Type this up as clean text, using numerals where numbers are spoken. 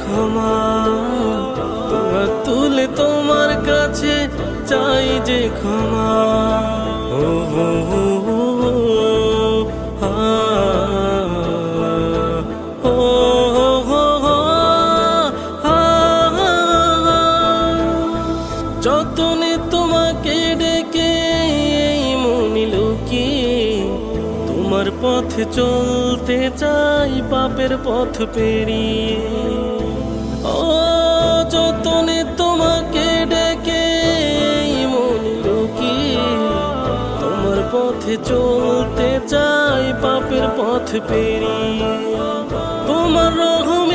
ক্ষমা, তোমার তুলে তোমার কাছে চাই যে ক্ষমা। ও হো হো হো, হা, ও হো হো হো, হা, যতনে তোমাকে ডেকে এই মনে লুকিয়ে তোমার পথে চলতে চাই পাপের পথ পেরিয়ে। ও যতনে তোমাকে ডেকে এই মনে লুকিয়ে তোমার পথে চলতে চাই পাপের পথ পেরিয়ে। তোমার রহম